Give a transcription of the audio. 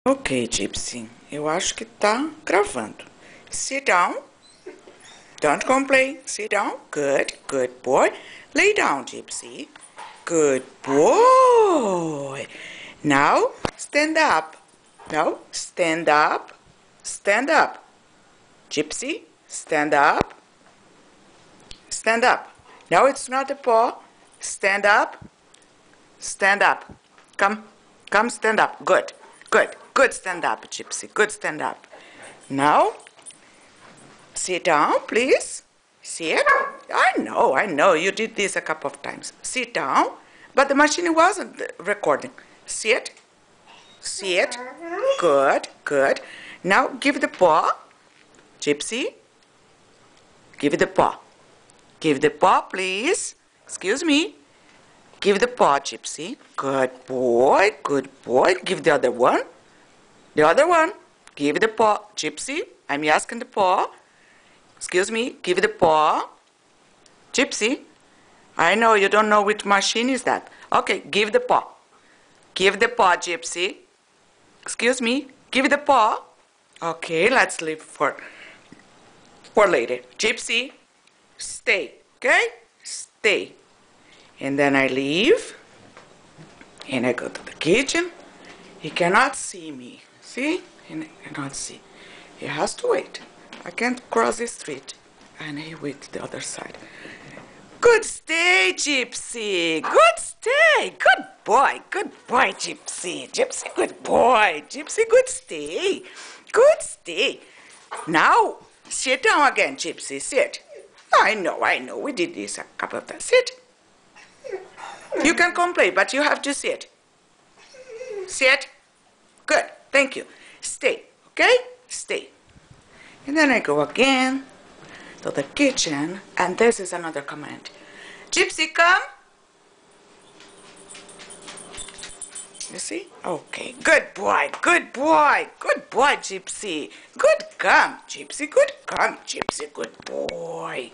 Ok, Gypsy, eu acho que tá gravando. Sit down. Don't complain. Sit down. Good, good boy. Lay down, Gypsy. Good boy. Now, stand up. No, stand up. Stand up. Gypsy, stand up. Stand up. No, it's not a paw. Stand up. Stand up. Come. Come, stand up. Good. Good. Good stand up, Gypsy. Good stand up. Now, sit down, please. Sit. I know. You did this a couple of times. Sit down. But the machine wasn't recording. Sit. Sit. Good. Good. Now, give the paw. Gypsy. Give the paw. Give the paw, please. Excuse me. Give the paw, Gypsy. Good boy, good boy. Give the other one. The other one. Give the paw. Gypsy, I'm asking the paw. Excuse me, give the paw. Gypsy, I know you don't know which machine is that. Okay, give the paw. Give the paw, Gypsy. Excuse me, give the paw. Okay, let's leave for later. Gypsy, stay, okay? Stay. And then I leave, and I go to the kitchen. He cannot see me. See? He cannot see. He has to wait. I can't cross the street. And he waits the other side. Good stay, Gypsy. Good stay. Good boy. Good boy, Gypsy. Gypsy, good boy. Gypsy, good stay. Good stay. Now, sit down again, Gypsy. Sit. I know. We did this a couple of times. Sit. You can complain, but you have to sit. Sit. Good. Thank you. Stay. Okay? Stay. And then I go again to the kitchen, and this is another command. Gypsy, come. You see? Okay. Good boy. Good boy. Good boy, Gypsy. Good come, Gypsy. Good come, Gypsy. Good boy.